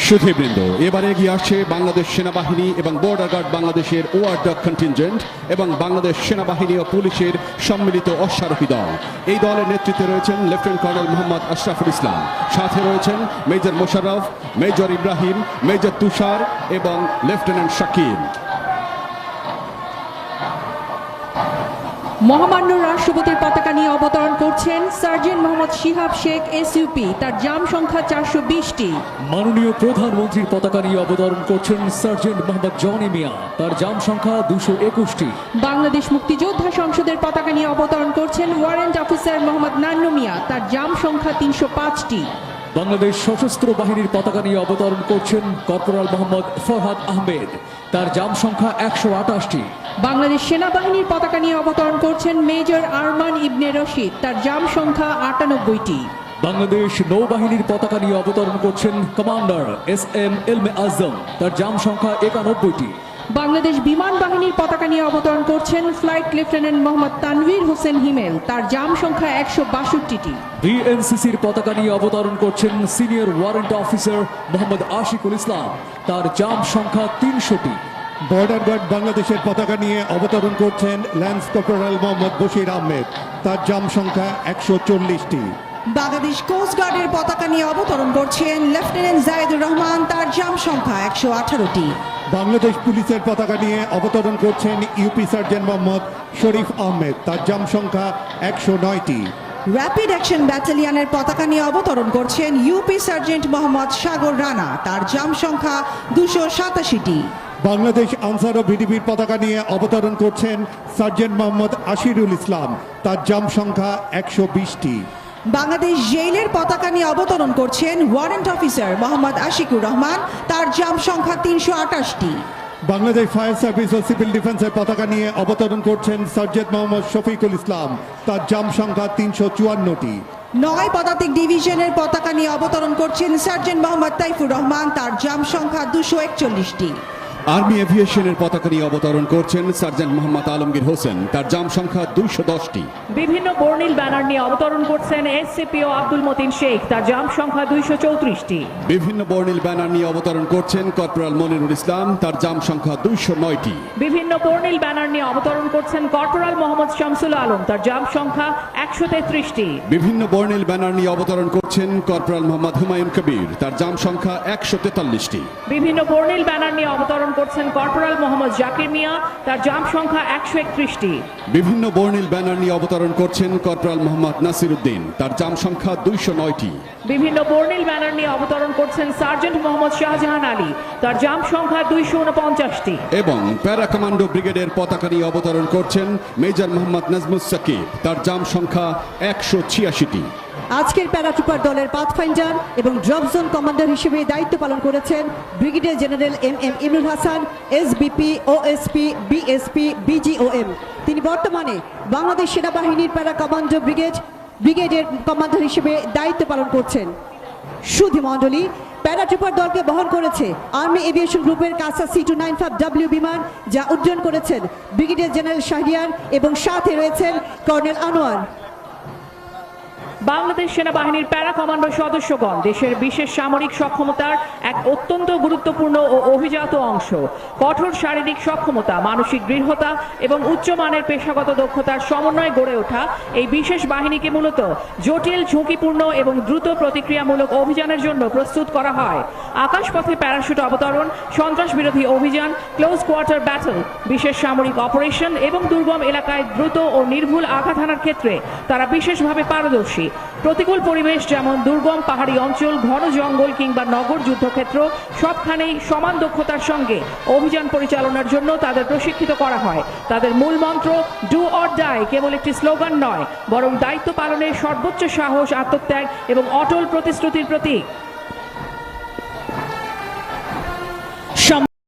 সুধীবৃন্দ, এবারে এগিয়ে আসছে বাংলাদেশ সেনাবাহিনী এবং বর্ডার গার্ড বাংলাদেশের ওয়ার্ডক কন্টিনজেন্ট এবং বাংলাদেশ সেনাবাহিনী ও পুলিশের সম্মিলিত অশ্বারোহী দল। এই দলের নেতৃত্বে রয়েছেন লেফটেন্যান্ট কর্নেল মোহাম্মদ আশরাফুল ইসলাম, সাথে রয়েছেন major Mosharraf, major Ibrahim, major Tushar এবং লেফটেন্যান্ট শাকিল। মহামান্য রাষ্ট্রপতির পতাকা নিয়ে অবতরণ করছেন সার্জেন্ট মোহাম্মদ শিহাব শেখ এসইউপি, তার জাম সংখ্যা 420টি। মাননীয় প্রধানমন্ত্রীর পতাকা নিয়ে অবতরণ করছেন সার্জেন্ট মোহাম্মদ জনি মিয়া, তার জাম সংখ্যা 221টি। বাংলাদেশ মুক্তিযোদ্ধা সংসদের পতাকা নিয়ে অবতরণ করছেন ওয়ারেন্ট অফিসার মোহাম্মদ নান্নু মিয়া, তার জাম সংখ্যা 305টি। বাংলাদেশ সশস্ত্র বাহিনীর পতাকা নিয়ে অবতরণ করছেন কর্পোরাল মোহাম্মদ ফরহাদ আহমেদ, তার জাম সংখ্যা 128টি। বাংলাদেশ সেনাবাহিনীর পতাকা নিয়ে অবতরণ করছেন মেজর আরমান ইবনে রশিদ, তার জাম সংখ্যা 98টি। বাংলাদেশ নৌবাহিনীর পতাকা নিয়ে অবতরণ করছেন কমান্ডার SM এলমে আজম, তার জাম সংখ্যা 91টি। বাংলাদেশ বিমান বাহিনীর পতাকা নিয়ে অবতরণ করছেন ফ্লাইট লেফটেন্যান্ট মোহাম্মদ তানভীর হোসেন হিমেল, তার জাম সংখ্যা 162টি। বিএনসিসির পতাকা নিয়ে অবতরণ করছেন senior warrant officer Mohammad Ashikul Islam, তার জাম সংখ্যা 300টি। বর্ডার গার্ড বাংলাদেশের পতাকা নিয়ে অবতরণ করছেন ল্যান্স কর্পোরাল মোহাম্মদ বশির আহমেদ, তার জাম সংখ্যা 140টি। বাংলাদেশ কোস্ট গার্ডের পতাকা নিয়ে অবতরণ করছেন লেফটেন্যান্ট জায়েদুর রহমান, তার জাম সংখ্যা 118টি। বাংলাদেশ পুলিশের পতাকা নিয়ে অবতরণ করছেন ইউপি সার্জেন্ট মোহাম্মদ শরীফ আহমেদ, তার জাম সংখ্যা 109টি। র্যাপিড অ্যাকশন ব্যাটালিয়নের পতাকা নিয়ে অবতরণ করছেন ইউপি সার্জেন্ট মোহাম্মদ সাগর রানা, তার জাম সংখ্যা 287টি। বাংলাদেশ আনসার ও ভিডিপির পতাকা নিয়ে অবতরণ করছেন সার্জেন্ট মোহাম্মদ আশিরুল ইসলাম, তার জাম সংখ্যা 120টি। বাংলাদেশ জেলের পতাকা নিয়ে অবতরণ করছেন ওয়ারেন্ট অফিসার মোহাম্মদ আশিকুর রহমান, তার জাম সংখ্যা 328টি। বাংলাদেশ ফায়ার সার্ভিস ও সিভিল ডিফেন্সের পতাকা নিয়ে অবতরণ করছেন সার্জেন্ট মোহাম্মদ শফিকুল ইসলাম, তার জাম সংখ্যা 354টি। 9 পদাতিক ডিভিশনের পতাকা নিয়ে অবতরণ করছেন সার্জেন্ট মোহাম্মদ তাইফুর রহমান, তার জাম সংখ্যা 241টি। আর্মি এভিয়েশনের পতাকা নিয়ে অবতরণ করছেন সার্জেন্ট মোহাম্মদ আলমগীর হোসেন, তার জাম সংখ্যা 210টি। বিভিন্ন বর্ণিল ব্যানার নিয়ে অবতরণ করছেন এসসিপিও আব্দুল মতিন শেখ, তার জাম সংখ্যা 234টি। বিভিন্ন বর্ণিল ব্যানার নিয়ে অবতরণ করছেন কর্পোরাল মনিরুল ইসলাম, তার জাম সংখ্যা 209টি। বিভিন্ন বর্ণিল ব্যানার নিয়ে অবতরণ করছেন কর্পোরাল মোহাম্মদ শামসুল আলম, তার জাম সংখ্যা 133টি। বিভিন্ন বর্ণিল ব্যানার নিয়ে অবতরণ করছেন কর্পোরাল মোহাম্মদ হুমায়ুন কবির, তার জাম সংখ্যা 143টি। বিভিন্ন বর্ণিল ব্যানার নিয়ে অবতরণ করছেন কর্পোরাল মোহাম্মদ জাকির মিয়া, তার জাম সংখ্যা 131টি। বিভিন্ন বর্ণিল ব্যানার নিয়ে অবতরণ করছেন কর্পোরাল মোহাম্মদ নাসির উদ্দিন, তার জাম সংখ্যা 209টি। বিভিন্ন বর্ণিল ব্যানার নিয়ে অবতরণ করছেন সার্জেন্ট মোহাম্মদ শাহজাহান আলী, তার জাম সংখ্যা 249টি। এবং প্যারা কমান্ডো ব্রিগেডের পতাকা নিয়ে অবতরণ করছেন মেজর মোহাম্মদ নাজমুস সাকিব, তার জাম সংখ্যা 186টি। আজকের প্যারাট্রুপার দলের পাথফাইন্ডার এবং ড্রপ জোন কমান্ডার হিসেবে দায়িত্ব পালন করেছেন brigadier general MM Imrul Hasan, SBP, OSP, BSP, BGOM। তিনি বর্তমানে বাংলাদেশ সেনাবাহিনীর প্যারা কমান্ডো ব্রিগেডের কমান্ডার হিসেবে দায়িত্ব পালন করছেন। সুধী মণ্ডলী, প্যারাট্রুপার দলকে বহন করেছে আর্মি এভিয়েশন গ্রুপের কাসা C295W বিমান, যা উড্ডয়ন করেছেন ব্রিগেডিয়ার জেনারেল শাহরিয়ার এবং সাথে রয়েছেন কর্নেল আনোয়ার। বাংলাদেশ সেনাবাহিনীর প্যারা কমান্ডো সদস্যগণ দেশের বিশেষ সামরিক সক্ষমতার এক অত্যন্ত গুরুত্বপূর্ণ ও অভিজাত অংশ। কঠোর শারীরিক সক্ষমতা, মানসিক দৃঢ়তা এবং উচ্চমানের পেশাগত দক্ষতার সমন্বয়ে গড়ে ওঠা এই বিশেষ বাহিনীকে মূলত জটিল, ঝুঁকিপূর্ণ এবং দ্রুত প্রতিক্রিয়ামূলক অভিযানের জন্য প্রস্তুত করা হয়। আকাশপথে প্যারাশুট অবতরণ, সন্ত্রাস বিরোধী অভিযান, ক্লোজ কোয়ার্টার ব্যাটল, বিশেষ সামরিক অপারেশন এবং দুর্গম এলাকায় দ্রুত ও নির্ভুল আঘাত হানার ক্ষেত্রে তারা বিশেষভাবে পারদর্শী। প্রতিকূল পরিবেশ যেমন দুর্গম পাহাড়ি অঞ্চল, ঘন জঙ্গল কিংবা নগর যুদ্ধক্ষেত্র সবখানেই সমান দক্ষতার সঙ্গে অভিযান পরিচালনার জন্য তাদের প্রশিক্ষিত করা হয়। তাদের মূল মন্ত্র ডু অর ডাই কেবল একটি স্লোগান নয়, বরং দায়িত্ব পালনের সর্বোচ্চ সাহস, আত্মত্যাগ এবং অটল প্রতিশ্রুতির প্রতীক।